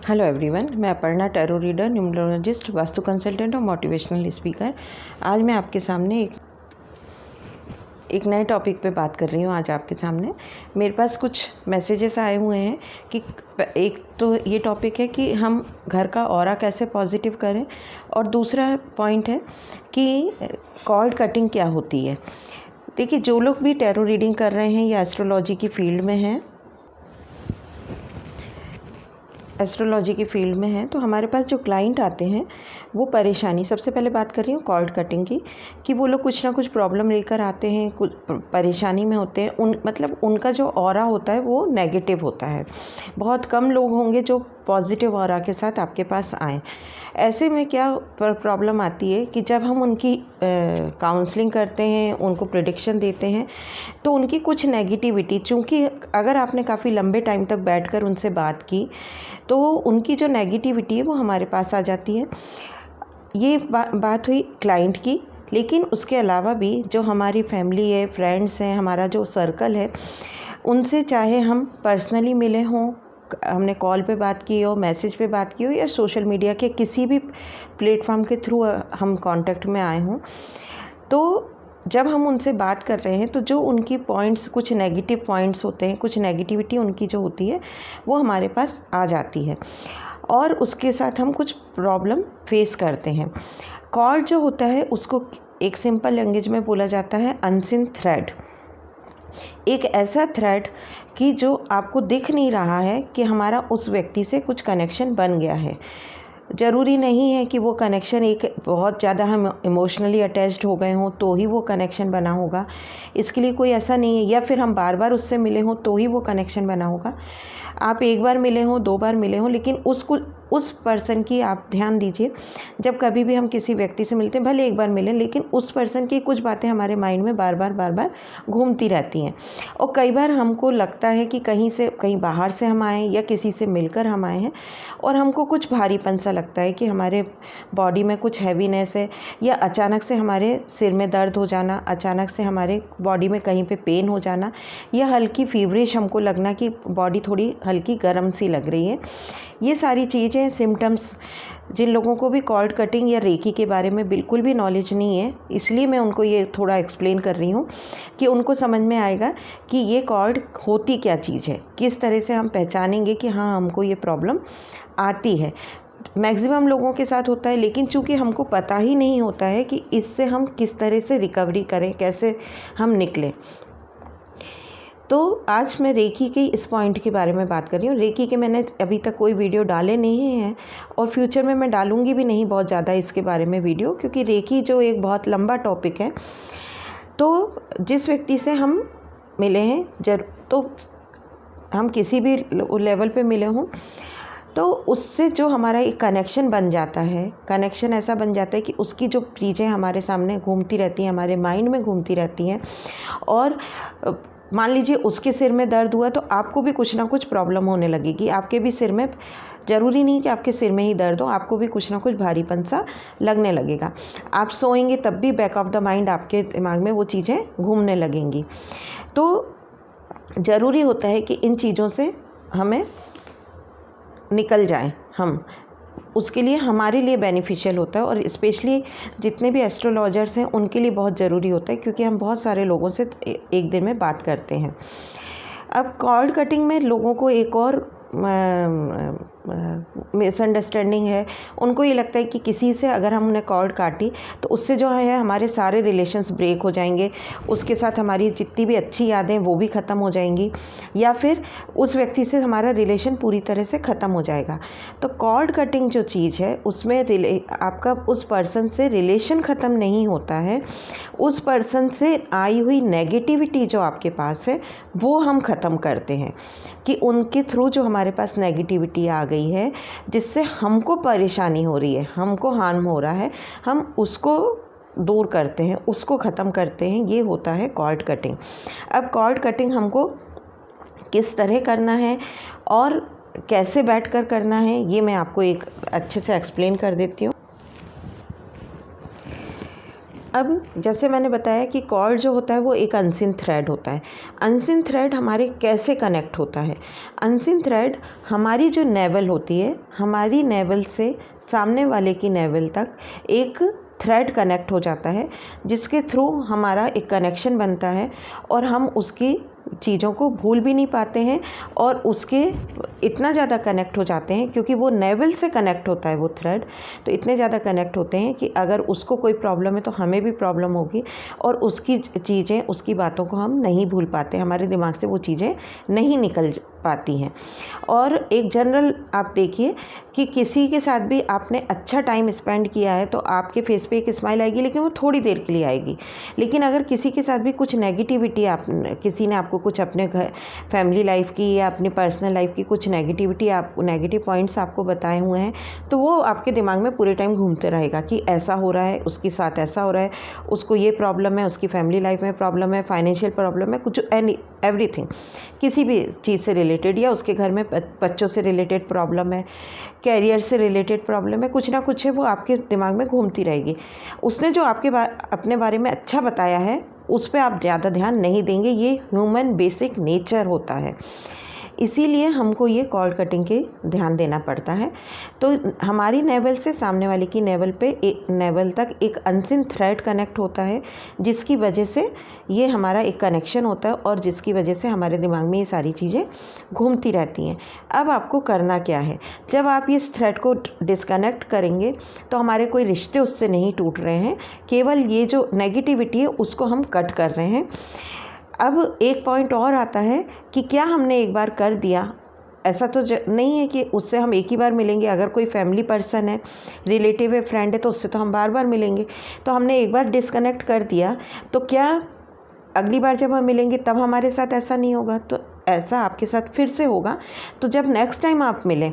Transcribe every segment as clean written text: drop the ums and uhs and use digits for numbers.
Hello everyone, मैं Aparna tarot reader, numerologist, vastu consultant और motivational speaker. आज मैं आपके सामने एक नए टॉपिक पे बात कर रही हूँ। आज आपके सामने मेरे पास कुछ मैसेजेस आए हुए हैं कि एक तो ये टॉपिक है कि हम घर का ऑरा कैसे पॉजिटिव करें, और दूसरा पॉइंट है कि कॉर्ड कटिंग क्या होती है। देखिए, जो लोग भी टैरो रीडिंग कर रहे हैं या एस्ट्रोलॉजी की फील्ड में हैं, तो हमारे पास जो क्लाइंट आते हैं वो परेशानी, सबसे पहले बात कर रही हूँ कॉर्ड कटिंग की, कि वो लोग कुछ ना कुछ प्रॉब्लम लेकर आते हैं, कुछ परेशानी में होते हैं। मतलब उनका जो ऑरा होता है वो नेगेटिव होता है। बहुत कम लोग होंगे जो पॉजिटिव ऑरा के साथ आपके पास आएँ। ऐसे में क्या प्रॉब्लम आती है कि जब हम उनकी काउंसलिंग करते हैं, उनको प्रेडिक्शन देते हैं, तो उनकी कुछ नेगेटिविटी, चूँकि अगर आपने काफ़ी लंबे टाइम तक बैठकर उनसे बात की तो उनकी जो नेगेटिविटी है वो हमारे पास आ जाती है। ये बात हुई क्लाइंट की। लेकिन उसके अलावा भी जो हमारी फैमिली है, फ्रेंड्स हैं, हमारा जो सर्कल है, उनसे चाहे हम पर्सनली मिले हों, हमने कॉल पे बात की हो, मैसेज पे बात की हो, या सोशल मीडिया के किसी भी प्लेटफॉर्म के थ्रू हम कांटेक्ट में आए हों, तो जब हम उनसे बात कर रहे हैं तो जो उनकी पॉइंट्स, कुछ नेगेटिव पॉइंट्स होते हैं, कुछ नेगेटिविटी उनकी जो होती है वो हमारे पास आ जाती है, और उसके साथ हम कुछ प्रॉब्लम फेस करते हैं। कॉर्ड जो होता है उसको एक सिंपल लैंग्वेज में बोला जाता है अनसीन थ्रेड। एक ऐसा थ्रेड कि जो आपको दिख नहीं रहा है कि हमारा उस व्यक्ति से कुछ कनेक्शन बन गया है। ज़रूरी नहीं है कि वो कनेक्शन एक बहुत ज़्यादा हम इमोशनली अटैच्ड हो गए हों तो ही वो कनेक्शन बना होगा। इसके लिए कोई ऐसा नहीं है, या फिर हम बार बार उससे मिले हों तो ही वो कनेक्शन बना होगा। आप एक बार मिले हों, दो बार मिले हों, लेकिन उस पर्सन की आप ध्यान दीजिए। जब कभी भी हम किसी व्यक्ति से मिलते हैं, भले एक बार मिलें, लेकिन उस पर्सन की कुछ बातें हमारे माइंड में बार बार घूमती रहती हैं। और कई बार हमको लगता है कि कहीं बाहर से हम आए या किसी से मिलकर हम आए हैं, और हमको कुछ भारीपन सा लगता है कि हमारे बॉडी में कुछ हैवीनेस है, या अचानक से हमारे सिर में दर्द हो जाना, अचानक से हमारे बॉडी में कहीं पे पेन हो जाना, या हल्की फीवरिश हमको लगना कि बॉडी थोड़ी हल्की गर्म सी लग रही है। ये सारी चीज़ें, सिम्टम्स, जिन लोगों को भी कॉर्ड कटिंग या रेकी के बारे में बिल्कुल भी नॉलेज नहीं है, इसलिए मैं उनको ये थोड़ा एक्सप्लेन कर रही हूँ कि उनको समझ में आएगा कि ये कॉर्ड होती क्या चीज़ है, किस तरह से हम पहचानेंगे कि हाँ, हमको ये प्रॉब्लम आती है। मैक्सिमम लोगों के साथ होता है, लेकिन चूंकि हमको पता ही नहीं होता है कि इससे हम किस तरह से रिकवरी करें, कैसे हम निकलें। तो आज मैं रेकी के इस पॉइंट के बारे में बात कर रही हूँ। रेकी के मैंने अभी तक कोई वीडियो डाले नहीं हैं, और फ्यूचर में मैं डालूँगी भी नहीं बहुत ज़्यादा इसके बारे में वीडियो, क्योंकि रेकी जो एक बहुत लंबा टॉपिक है। तो जिस व्यक्ति से हम मिले हैं, तो हम किसी भी लेवल पे मिले हों, तो उससे जो हमारा एक कनेक्शन बन जाता है, कनेक्शन ऐसा बन जाता है कि उसकी जो चीज़ें हमारे सामने घूमती रहती हैं, हमारे माइंड में घूमती रहती हैं, और मान लीजिए उसके सिर में दर्द हुआ तो आपको भी कुछ ना कुछ प्रॉब्लम होने लगेगी। आपके भी सिर में, ज़रूरी नहीं कि आपके सिर में ही दर्द हो, आपको भी कुछ ना कुछ भारीपन सा लगने लगेगा। आप सोएंगे तब भी बैक ऑफ द माइंड आपके दिमाग में वो चीज़ें घूमने लगेंगी। तो ज़रूरी होता है कि इन चीज़ों से हमें निकल जाएं हम, उसके लिए हमारे लिए बेनिफिशियल होता है, और स्पेशली जितने भी एस्ट्रोलॉजर्स हैं उनके लिए बहुत ज़रूरी होता है, क्योंकि हम बहुत सारे लोगों से एक दिन में बात करते हैं। अब कॉर्ड कटिंग में लोगों को एक और मिसअंडरस्टैंडिंग है। उनको ये लगता है कि किसी से अगर हमने कॉर्ड काटी तो उससे जो है हमारे सारे रिलेशंस ब्रेक हो जाएंगे, उसके साथ हमारी जितनी भी अच्छी यादें वो भी ख़त्म हो जाएंगी, या फिर उस व्यक्ति से हमारा रिलेशन पूरी तरह से ख़त्म हो जाएगा। तो कॉर्ड कटिंग जो चीज़ है उसमें आपका उस पर्सन से रिलेशन ख़त्म नहीं होता है, उस पर्सन से आई हुई नेगेटिविटी जो आपके पास है वो हम ख़त्म करते हैं, कि उनके थ्रू जो हमारे पास नेगेटिविटी आ गई है, जिससे हमको परेशानी हो रही है, हमको हार्म हो रहा है, हम उसको दूर करते हैं, उसको ख़त्म करते हैं। ये होता है कॉर्ड कटिंग। अब कॉर्ड कटिंग हमको किस तरह करना है और कैसे बैठकर करना है, ये मैं आपको एक अच्छे से एक्सप्लेन कर देती हूँ। अब जैसे मैंने बताया कि कॉर्ड जो होता है वो एक अनसीन थ्रेड होता है। अनसीन थ्रेड हमारे कैसे कनेक्ट होता है? अनसीन थ्रेड हमारी जो नेवल होती है, हमारी नेवल से सामने वाले की नेवल तक एक थ्रेड कनेक्ट हो जाता है, जिसके थ्रू हमारा एक कनेक्शन बनता है और हम उसकी चीज़ों को भूल भी नहीं पाते हैं और उसके इतना ज़्यादा कनेक्ट हो जाते हैं, क्योंकि वो नेवल से कनेक्ट होता है वो थ्रेड, तो इतने ज़्यादा कनेक्ट होते हैं कि अगर उसको कोई प्रॉब्लम है तो हमें भी प्रॉब्लम होगी और उसकी चीज़ें, उसकी बातों को हम नहीं भूल पाते, हमारे दिमाग से वो चीज़ें नहीं निकल पाती हैं। और एक जनरल आप देखिए कि किसी के साथ भी आपने अच्छा टाइम स्पेंड किया है तो आपके फेस पे एक स्माइल आएगी, लेकिन वो थोड़ी देर के लिए आएगी। लेकिन अगर किसी के साथ भी कुछ नेगेटिविटी, किसी ने आपको कुछ अपने घर फैमिली लाइफ की या अपनी पर्सनल लाइफ की कुछ नेगेटिविटी, आप नेगेटिव पॉइंट्स आपको बताए हुए हैं, तो वो आपके दिमाग में पूरे टाइम घूमते रहेगा कि ऐसा हो रहा है, उसके साथ ऐसा हो रहा है, उसको ये प्रॉब्लम है, उसकी फैमिली लाइफ में प्रॉब्लम है, फाइनेंशियल प्रॉब्लम है, कुछ एवरीथिंग, किसी भी चीज़ से रिलेटेड, या उसके घर में बच्चों से रिलेटेड प्रॉब्लम है, कैरियर से रिलेटेड प्रॉब्लम है, कुछ ना कुछ है, वो आपके दिमाग में घूमती रहेगी। उसने जो अपने बारे में अच्छा बताया है उस पर आप ज़्यादा ध्यान नहीं देंगे, ये ह्यूमन बेसिक नेचर होता है। इसीलिए हमको ये कॉर्ड कटिंग के ध्यान देना पड़ता है। तो हमारी नेवल से सामने वाले की नेवल पे नेवल तक एक अनसीन थ्रेड कनेक्ट होता है, जिसकी वजह से ये हमारा एक कनेक्शन होता है और जिसकी वजह से हमारे दिमाग में ये सारी चीज़ें घूमती रहती हैं। अब आपको करना क्या है? जब आप इस थ्रेड को डिस्कनेक्ट करेंगे तो हमारे कोई रिश्ते उससे नहीं टूट रहे हैं, केवल ये जो नेगेटिविटी है उसको हम कट कर रहे हैं। अब एक पॉइंट और आता है कि क्या हमने एक बार कर दिया, ऐसा तो नहीं है कि उससे हम एक ही बार मिलेंगे। अगर कोई फैमिली पर्सन है, रिलेटिव है, फ्रेंड है, तो उससे तो हम बार बार मिलेंगे। तो हमने एक बार डिस्कनेक्ट कर दिया तो क्या अगली बार जब हम मिलेंगे तब हमारे साथ ऐसा नहीं होगा? तो ऐसा आपके साथ फिर से होगा। तो जब नेक्स्ट टाइम आप मिलें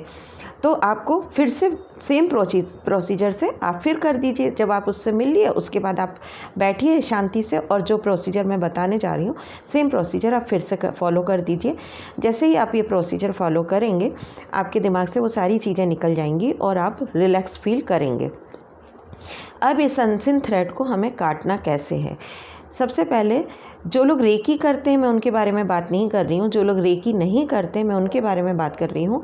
तो आपको फिर से सेम प्रोसीजर से आप फिर कर दीजिए। जब आप उससे मिल लिए उसके बाद आप बैठिए शांति से और जो प्रोसीजर मैं बताने जा रही हूँ सेम प्रोसीजर आप फिर से फॉलो कर दीजिए। जैसे ही आप ये प्रोसीजर फॉलो करेंगे आपके दिमाग से वो सारी चीज़ें निकल जाएंगी और आप रिलैक्स फील करेंगे। अब इस अनसीन थ्रेड को हमें काटना कैसे है? सबसे पहले जो लोग रेकी करते हैं मैं उनके बारे में बात नहीं कर रही हूँ, जो लोग रेकी नहीं करते मैं उनके बारे में बात कर रही हूँ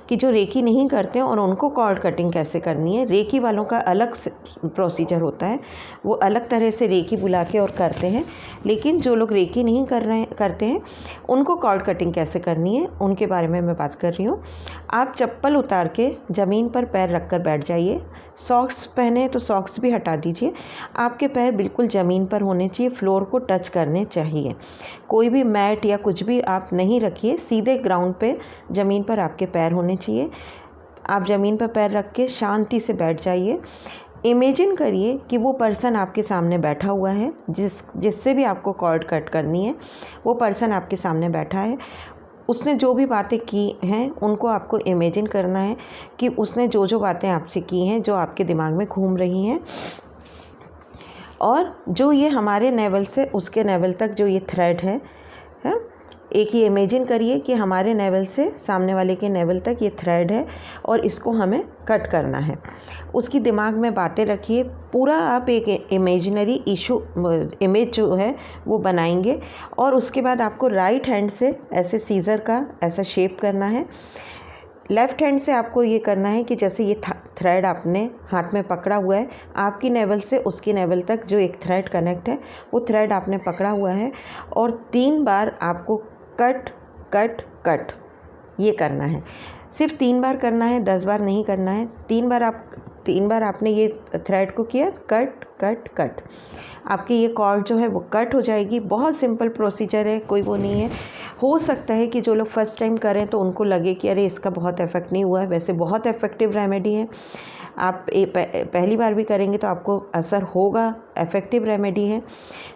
कि जो रेकी नहीं करते हैं और उनको कॉर्ड कटिंग कैसे करनी है। रेकी वालों का अलग प्रोसीजर होता है, वो अलग तरह से रेकी बुला के और करते हैं। लेकिन जो लोग रेकी नहीं करते हैं उनको कॉर्ड कटिंग कैसे करनी है उनके बारे में मैं बात कर रही हूँ। आप चप्पल उतार के ज़मीन पर पैर रख कर बैठ जाइए। सॉक्स पहने तो सॉक्स भी हटा दीजिए। आपके पैर बिल्कुल ज़मीन पर होने चाहिए, फ्लोर को टच करने चाहिए। कोई भी मैट या कुछ भी आप नहीं रखिए, सीधे ग्राउंड पे ज़मीन पर आपके पैर होने चाहिए। आप ज़मीन पर पैर रख के शांति से बैठ जाइए। इमेजिन करिए कि वो पर्सन आपके सामने बैठा हुआ है, जिससे भी आपको कॉर्ड कट करनी है वो पर्सन आपके सामने बैठा है। उसने जो भी बातें की हैं उनको आपको इमेजिन करना है कि उसने जो जो बातें आपसे की हैं, जो आपके दिमाग में घूम रही हैं, और जो ये हमारे नेवल से उसके नेवल तक जो ये थ्रेड है, एक ही इमेजिन करिए कि हमारे नेवल से सामने वाले के नेवल तक ये थ्रेड है और इसको हमें कट करना है। उसकी दिमाग में बातें रखिए, पूरा आप एक इमेजिनरी इमेज जो है वो बनाएंगे और उसके बाद आपको राइट हैंड से ऐसे सीज़र का ऐसा शेप करना है। लेफ़्ट हैंड से आपको ये करना है कि जैसे ये थ्रेड आपने हाथ में पकड़ा हुआ है, आपकी नेवल से उसकी नेवल तक जो एक थ्रेड कनेक्ट है वो थ्रेड आपने पकड़ा हुआ है और 3 बार आपको कट कट कट ये करना है। सिर्फ 3 बार करना है, 10 बार नहीं करना है। 3 बार आपने ये थ्रेड को किया, कट कट कट, आपकी ये कॉर्ड जो है वो कट हो जाएगी। बहुत सिंपल प्रोसीजर है, कोई वो नहीं है। हो सकता है कि जो लोग फर्स्ट टाइम करें तो उनको लगे कि अरे इसका बहुत इफेक्ट नहीं हुआ है, वैसे बहुत इफेक्टिव रेमेडी है। आप पहली बार भी करेंगे तो आपको असर होगा, इफ़ेक्टिव रेमेडी है।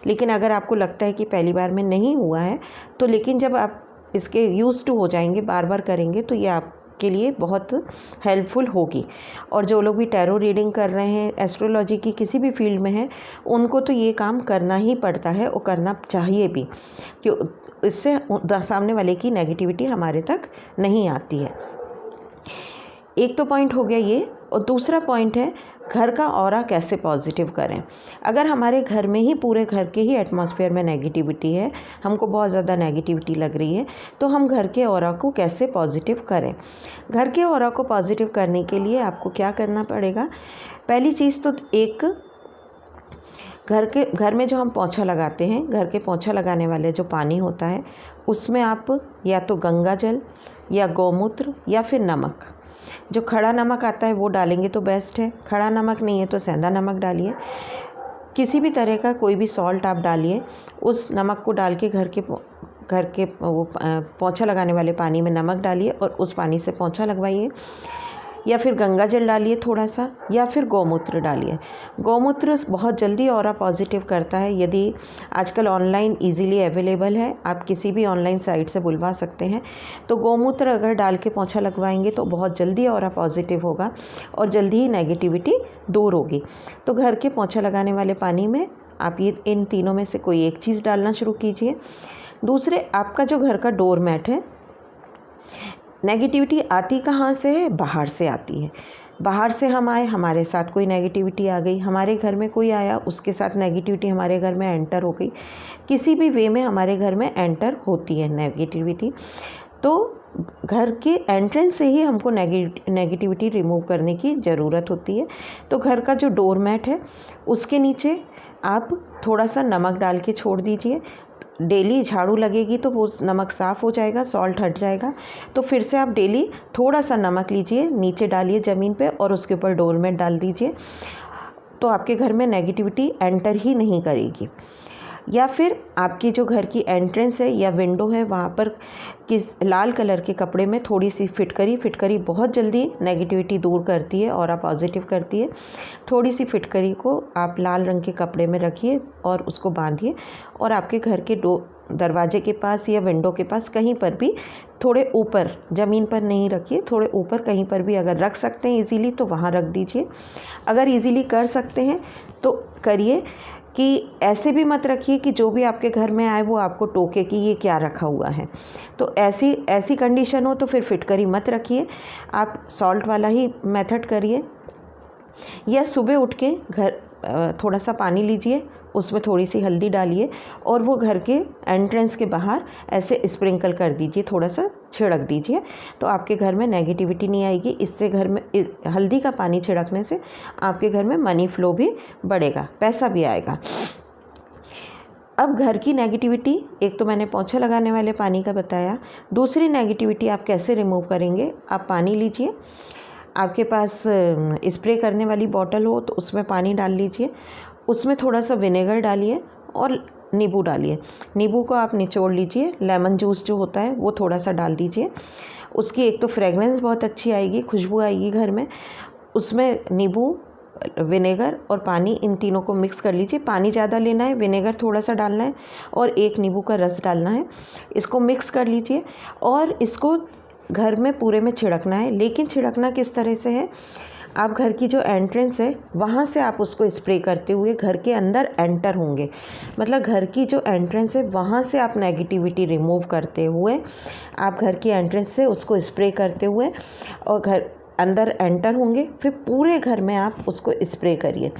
लेकिन अगर आपको लगता है कि पहली बार में नहीं हुआ है तो लेकिन जब आप इसके यूज़ टू हो जाएंगे, बार बार करेंगे, तो ये आपके लिए बहुत हेल्पफुल होगी। और जो लोग भी टैरो रीडिंग कर रहे हैं, एस्ट्रोलॉजी की किसी भी फील्ड में हैं, उनको तो ये काम करना ही पड़ता है और करना चाहिए भी, कि इससे सामने वाले की नेगेटिविटी हमारे तक नहीं आती है। एक तो पॉइंट हो गया ये। और दूसरा पॉइंट है घर का ऑरा कैसे पॉजिटिव करें। अगर हमारे घर में ही, पूरे घर के ही एटमॉस्फेयर में नेगेटिविटी है, हमको बहुत ज़्यादा नेगेटिविटी लग रही है, तो हम घर के ऑरा को कैसे पॉजिटिव करें। घर के ऑरा को पॉजिटिव करने के लिए आपको क्या करना पड़ेगा। पहली चीज़ तो एक घर में जो हम पोंछा लगाते हैं, घर के पोंछा लगाने वाले जो पानी होता है उसमें आप या तो गंगा जल या गौमूत्र या फिर नमक, जो खड़ा नमक आता है वो डालेंगे तो बेस्ट है। खड़ा नमक नहीं है तो सेंधा नमक डालिए, किसी भी तरह का कोई भी सॉल्ट आप डालिए। उस नमक को डाल के घर के वो पोंछा लगाने वाले पानी में नमक डालिए और उस पानी से पोंछा लगवाइए, या फिर गंगा जल डालिए थोड़ा सा, या फिर गौमूत्र डालिए। गौमूत्र बहुत जल्दी ऑरा पॉजिटिव करता है। यदि आजकल ऑनलाइन इजीली अवेलेबल है, आप किसी भी ऑनलाइन साइट से बुलवा सकते हैं, तो गौमूत्र अगर डाल के पोंछा लगवाएंगे तो बहुत जल्दी ऑरा पॉजिटिव होगा और जल्दी ही नेगेटिविटी दूर होगी। तो घर के पोंछा लगाने वाले पानी में आप ये इन तीनों में से कोई एक चीज़ डालना शुरू कीजिए। दूसरे, आपका जो घर का डोर मैट है, नेगेटिविटी आती कहाँ से है? बाहर से आती है। बाहर से हम आए, हमारे साथ कोई नेगेटिविटी आ गई, हमारे घर में कोई आया, उसके साथ नेगेटिविटी हमारे घर में एंटर हो गई, किसी भी वे में हमारे घर में एंटर होती है नेगेटिविटी। तो घर के एंट्रेंस से ही हमको नेगेटिविटी रिमूव करने की ज़रूरत होती है। तो घर का जो डोर मैट है उसके नीचे आप थोड़ा सा नमक डाल के छोड़ दीजिए। डेली झाड़ू लगेगी तो वो नमक साफ़ हो जाएगा, सॉल्ट हट जाएगा। तो फिर से आप डेली थोड़ा सा नमक लीजिए, नीचे डालिए ज़मीन पे और उसके ऊपर डोर मैट डाल दीजिए, तो आपके घर में नेगेटिविटी एंटर ही नहीं करेगी। या फिर आपकी जो घर की एंट्रेंस है या विंडो है, वहाँ पर किस लाल कलर के कपड़े में थोड़ी सी फिटकरी बहुत जल्दी नेगेटिविटी दूर करती है और पॉजिटिव करती है। थोड़ी सी फिटकरी को आप लाल रंग के कपड़े में रखिए और उसको बांधिए और आपके घर के दरवाजे के पास या विंडो के पास कहीं पर भी, थोड़े ऊपर, ज़मीन पर नहीं रखिए, थोड़े ऊपर कहीं पर भी अगर रख सकते हैं इजीली तो वहाँ रख दीजिए। अगर इजीली कर सकते हैं तो करिए, कि ऐसे भी मत रखिए कि जो भी आपके घर में आए वो आपको टोके कि ये क्या रखा हुआ है। तो ऐसी कंडीशन हो तो फिर फिटकरी मत रखिए, आप सॉल्ट वाला ही मेथड करिए। या सुबह उठ के थोड़ा सा पानी लीजिए, उसमें थोड़ी सी हल्दी डालिए और वो घर के एंट्रेंस के बाहर ऐसे स्प्रिंकल कर दीजिए, थोड़ा सा छिड़क दीजिए, तो आपके घर में नेगेटिविटी नहीं आएगी। इससे घर में हल्दी का पानी छिड़कने से आपके घर में मनी फ्लो भी बढ़ेगा, पैसा भी आएगा। अब घर की नेगेटिविटी, एक तो मैंने पोंछा लगाने वाले पानी का बताया, दूसरी नेगेटिविटी आप कैसे रिमूव करेंगे। आप पानी लीजिए, आपके पास स्प्रे करने वाली बॉटल हो तो उसमें पानी डाल लीजिए, उसमें थोड़ा सा विनेगर डालिए और नींबू डालिए। नींबू को आप निचोड़ लीजिए, लेमन जूस जो होता है वो थोड़ा सा डाल दीजिए। उसकी एक तो फ्रेगरेंस बहुत अच्छी आएगी, खुशबू आएगी घर में। उसमें नींबू, विनेगर और पानी, इन तीनों को मिक्स कर लीजिए। पानी ज़्यादा लेना है, विनेगर थोड़ा सा डालना है और एक नींबू का रस डालना है। इसको मिक्स कर लीजिए और इसको घर में पूरे में छिड़कना है। लेकिन छिड़कना किस तरह से है, आप घर की जो एंट्रेंस है वहाँ से आप उसको स्प्रे करते हुए घर के अंदर एंटर होंगे। मतलब घर की जो एंट्रेंस है वहाँ से आप नेगेटिविटी रिमूव करते हुए, आप घर की एंट्रेंस से उसको स्प्रे करते हुए और घर अंदर एंटर होंगे। फिर पूरे घर में आप उसको स्प्रे करिए।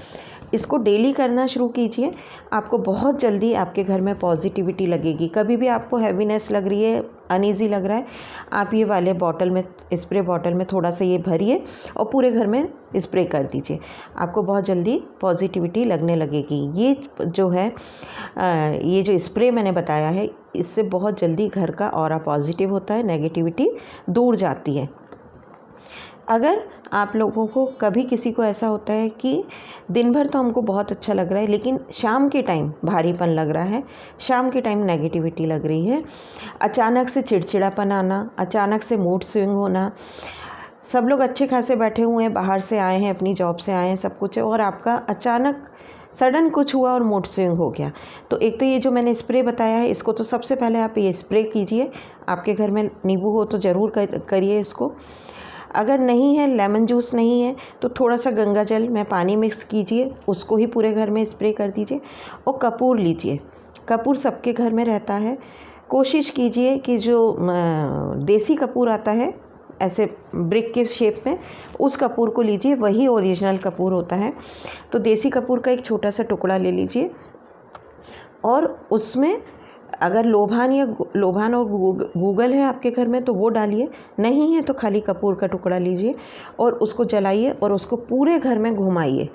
इसको डेली करना शुरू कीजिए, आपको बहुत जल्दी आपके घर में पॉजिटिविटी लगेगी। कभी भी आपको हैवीनेस लग रही है, अनईजी लग रहा है, आप ये वाले बॉटल में, स्प्रे बॉटल में थोड़ा सा ये भरिए और पूरे घर में स्प्रे कर दीजिए। आपको बहुत जल्दी पॉजिटिविटी लगने लगेगी। ये जो है ये जो स्प्रे मैंने बताया है, इससे बहुत जल्दी घर का ऑरा पॉजिटिव होता है, नेगेटिविटी दूर जाती है। अगर आप लोगों को कभी किसी को ऐसा होता है कि दिन भर तो हमको बहुत अच्छा लग रहा है लेकिन शाम के टाइम भारीपन लग रहा है, शाम के टाइम नेगेटिविटी लग रही है, अचानक से चिड़चिड़ापन आना, अचानक से मूड स्विंग होना, सब लोग अच्छे खासे बैठे हुए हैं, बाहर से आए हैं, अपनी जॉब से आए हैं, सब कुछ है, और आपका अचानक सडन कुछ हुआ और मूड स्विंग हो गया। तो एक तो ये जो मैंने स्प्रे बताया है, इसको तो सबसे पहले आप ये स्प्रे कीजिए। आपके घर में नींबू हो तो ज़रूर करिए इसको। अगर नहीं है, लेमन जूस नहीं है, तो थोड़ा सा गंगा जल में पानी मिक्स कीजिए, उसको ही पूरे घर में स्प्रे कर दीजिए। और कपूर लीजिए, कपूर सबके घर में रहता है। कोशिश कीजिए कि जो देसी कपूर आता है ऐसे ब्रिक के शेप में, उस कपूर को लीजिए, वही ओरिजिनल कपूर होता है। तो देसी कपूर का एक छोटा सा टुकड़ा ले लीजिए और उसमें अगर लोभान और गूगल है आपके घर में तो वो डालिए, नहीं है तो खाली कपूर का टुकड़ा लीजिए और उसको जलाइए और उसको पूरे घर में घुमाइए।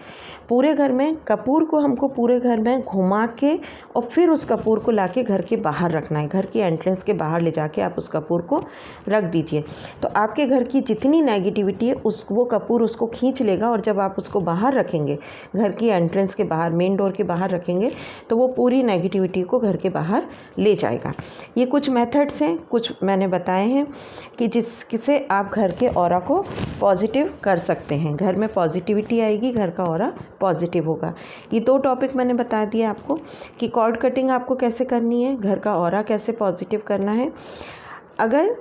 पूरे घर में कपूर को हमको पूरे घर में घुमा के और फिर उस कपूर को लाके घर के बाहर रखना है। घर की एंट्रेंस के बाहर ले जाके आप उस कपूर को रख दीजिए। तो आपके घर की जितनी नेगेटिविटी है वो कपूर उसको खींच लेगा और जब आप उसको बाहर रखेंगे, घर की एंट्रेंस के बाहर, मेन डोर के बाहर रखेंगे, तो वो पूरी नेगेटिविटी को घर के बाहर ले जाएगा। ये कुछ मेथड्स हैं, कुछ मैंने बताए हैं कि जिससे आप घर के ऑरा को पॉजिटिव कर सकते हैं। घर में पॉजिटिविटी आएगी, घर का ऑरा पॉजिटिव होगा। ये 2 टॉपिक मैंने बता दिया आपको कि कॉर्ड कटिंग आपको कैसे करनी है, घर का ऑरा कैसे पॉजिटिव करना है। अगर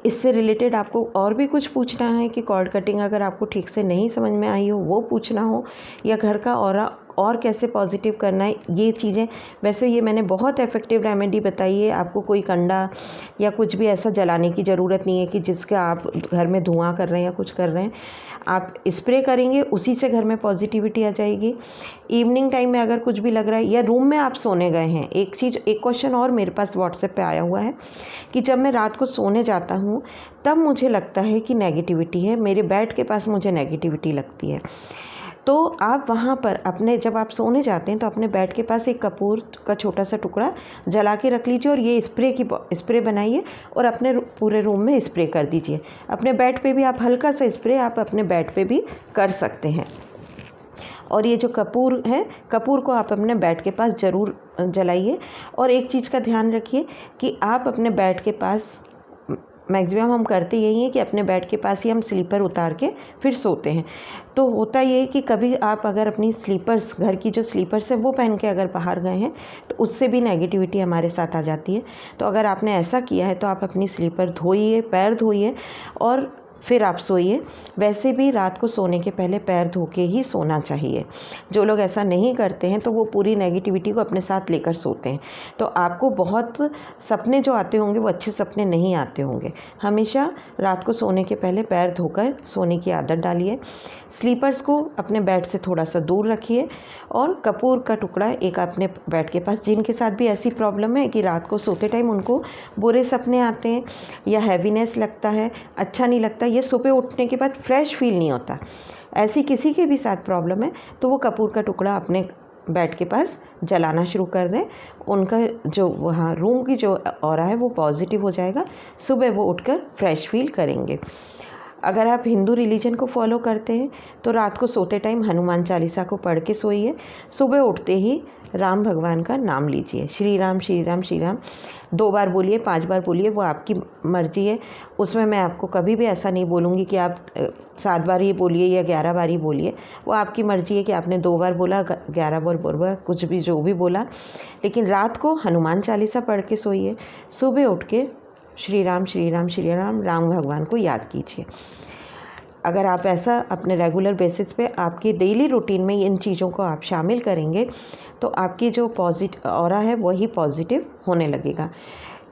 इससे रिलेटेड आपको और भी कुछ पूछना है कि कॉर्ड कटिंग अगर आपको ठीक से नहीं समझ में आई हो, वो पूछना हो, या घर का ऑरा और कैसे पॉजिटिव करना है, ये चीज़ें, वैसे ये मैंने बहुत इफ़ेक्टिव रेमेडी बताई है। आपको कोई कंडा या कुछ भी ऐसा जलाने की ज़रूरत नहीं है कि जिसका आप घर में धुआं कर रहे हैं या कुछ कर रहे हैं। आप स्प्रे करेंगे, उसी से घर में पॉजिटिविटी आ जाएगी। इवनिंग टाइम में अगर कुछ भी लग रहा है या रूम में आप सोने गए हैं, एक क्वेश्चन और मेरे पास व्हाट्सएप पे आया हुआ है कि जब मैं रात को सोने जाता हूँ तब मुझे लगता है कि नेगेटिविटी है, मेरे बेड के पास मुझे नेगेटिविटी लगती है। तो आप वहाँ पर जब आप सोने जाते हैं तो अपने बेड के पास एक कपूर का छोटा सा टुकड़ा जला के रख लीजिए और ये स्प्रे बनाइए और अपने पूरे रूम में स्प्रे कर दीजिए। अपने बेड पे भी आप हल्का सा स्प्रे आप अपने बेड पे भी कर सकते हैं। और ये जो कपूर है, कपूर को आप अपने बेड के पास ज़रूर जलाइए। और एक चीज़ का ध्यान रखिए कि आप अपने बेड के पास, मैक्सिमम हम करते यही है कि अपने बेड के पास ही हम स्लीपर उतार के फिर सोते हैं। तो होता ये है कि कभी आप अगर अपनी स्लीपर्स, घर की जो स्लीपर्स है वो पहन के अगर बाहर गए हैं तो उससे भी नेगेटिविटी हमारे साथ आ जाती है। तो अगर आपने ऐसा किया है तो आप अपनी स्लीपर धोइए, पैर धोइए और फिर आप सोइए। वैसे भी रात को सोने के पहले पैर धो के ही सोना चाहिए। जो लोग ऐसा नहीं करते हैं तो वो पूरी नेगेटिविटी को अपने साथ लेकर सोते हैं। तो आपको बहुत सपने जो आते होंगे वो अच्छे सपने नहीं आते होंगे। हमेशा रात को सोने के पहले पैर धोकर सोने की आदत डालिए। स्लीपर्स को अपने बेड से थोड़ा सा दूर रखिए और कपूर का टुकड़ा एक अपने बेड के पास, जिनके साथ भी ऐसी प्रॉब्लम है कि रात को सोते टाइम उनको बुरे सपने आते हैं या हैवीनेस लगता है, अच्छा नहीं लगता, ये सुबह उठने के बाद फ्रेश फील नहीं होता, ऐसी किसी के भी साथ प्रॉब्लम है तो वो कपूर का टुकड़ा अपने बेड के पास जलाना शुरू कर दें। उनका जो वहाँ रूम की जो ऑरा है वो पॉजिटिव हो जाएगा, सुबह वो उठकर फ्रेश फील करेंगे। अगर आप हिंदू रिलीजन को फॉलो करते हैं तो रात को सोते टाइम हनुमान चालीसा को पढ़ के सोइए। सुबह उठते ही राम भगवान का नाम लीजिए, श्री राम श्री राम श्री राम 2 बार बोलिए, 5 बार बोलिए, वो आपकी मर्ज़ी है। उसमें मैं आपको कभी भी ऐसा नहीं बोलूँगी कि आप 7 बार ही बोलिए या 11 बार ही बोलिए। वो आपकी मर्ज़ी है कि आपने 2 बार बोला, 11 बार बोला, कुछ भी जो भी बोला, लेकिन रात को हनुमान चालीसा पढ़ के सोइए। सुबह उठ के श्री राम श्री राम श्री राम, राम भगवान को याद कीजिए। अगर आप ऐसा अपने रेगुलर बेसिस पे आपकी डेली रूटीन में इन चीज़ों को आप शामिल करेंगे तो आपकी जो पॉजिटिव ऑरा है वही पॉजिटिव होने लगेगा।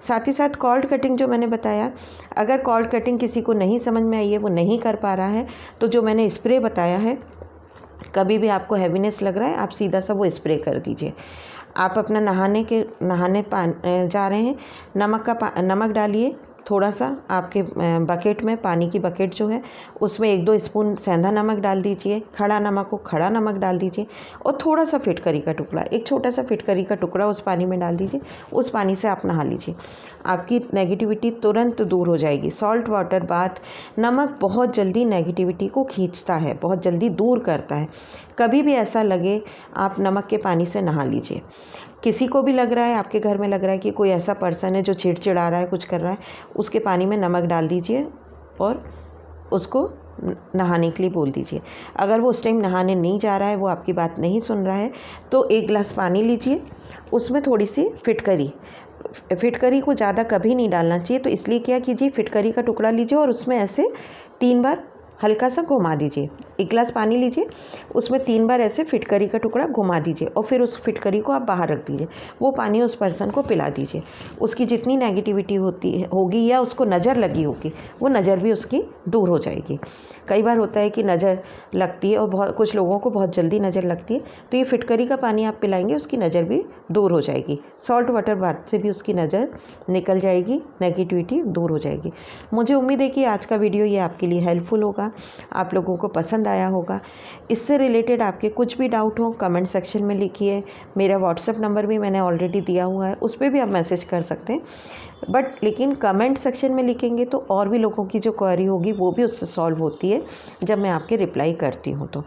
साथ ही साथ कॉर्ड कटिंग जो मैंने बताया, अगर कॉर्ड कटिंग किसी को नहीं समझ में आई है, वो नहीं कर पा रहा है, तो जो मैंने स्प्रे बताया है, कभी भी आपको हैवीनेस लग रहा है आप सीधा सा वो स्प्रे कर दीजिए। आप अपना नहाने जा रहे हैं, नमक डालिए थोड़ा सा आपके बकेट में, पानी की बकेट जो है उसमें 1-2 स्पून सेंधा नमक डाल दीजिए। खड़ा नमक हो खड़ा नमक डाल दीजिए और थोड़ा सा फिटकरी का टुकड़ा, एक छोटा सा फिटकरी का टुकड़ा उस पानी में डाल दीजिए। उस पानी से आप नहा लीजिए, आपकी नेगेटिविटी तुरंत दूर हो जाएगी। सॉल्ट वाटर बाथ, नमक बहुत जल्दी नेगेटिविटी को खींचता है, बहुत जल्दी दूर करता है। कभी भी ऐसा लगे आप नमक के पानी से नहा लीजिए। किसी को भी लग रहा है, आपके घर में लग रहा है कि कोई ऐसा पर्सन है जो चिड़चिड़ा रहा है, कुछ कर रहा है, उसके पानी में नमक डाल दीजिए और उसको नहाने के लिए बोल दीजिए। अगर वो उस टाइम नहाने नहीं जा रहा है, वो आपकी बात नहीं सुन रहा है, तो 1 गिलास पानी लीजिए, उसमें थोड़ी सी फिटकरी को ज़्यादा कभी नहीं डालना चाहिए। तो इसलिए क्या कीजिए, फिटकरी का टुकड़ा लीजिए और उसमें ऐसे 3 बार हल्का सा घुमा दीजिए। 1 गिलास पानी लीजिए, उसमें 3 बार ऐसे फिटकरी का टुकड़ा घुमा दीजिए और फिर उस फिटकरी को आप बाहर रख दीजिए। वो पानी उस पर्सन को पिला दीजिए। उसकी जितनी नेगेटिविटी होगी या उसको नज़र लगी होगी, वो नज़र भी उसकी दूर हो जाएगी। कई बार होता है कि नज़र लगती है और कुछ लोगों को बहुत जल्दी नज़र लगती है, तो ये फिटकरी का पानी आप पिलाएंगे, उसकी नज़र भी दूर हो जाएगी। सॉल्ट वाटर बाथ से भी उसकी नज़र निकल जाएगी, नेगेटिविटी दूर हो जाएगी। मुझे उम्मीद है कि आज का वीडियो ये आपके लिए हेल्पफुल होगा, आप लोगों को पसंद आया होगा। इससे रिलेटेड आपके कुछ भी डाउट हो कमेंट सेक्शन में लिखिए। मेरा व्हाट्सएप नंबर भी मैंने ऑलरेडी दिया हुआ है, उस पर भी आप मैसेज कर सकते हैं। लेकिन कमेंट सेक्शन में लिखेंगे तो और भी लोगों की जो क्वेरी होगी वो भी उससे सॉल्व होती है जब मैं आपके रिप्लाई करती हूँ तो।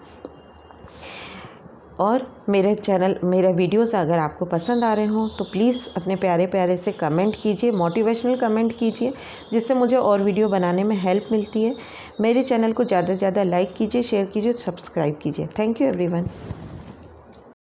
और मेरे वीडियोस अगर आपको पसंद आ रहे हों तो प्लीज़ अपने प्यारे प्यारे से कमेंट कीजिए, मोटिवेशनल कमेंट कीजिए, जिससे मुझे और वीडियो बनाने में हेल्प मिलती है। मेरे चैनल को ज़्यादा से ज़्यादा लाइक कीजिए, शेयर कीजिए, सब्सक्राइब कीजिए। Thank you everyone.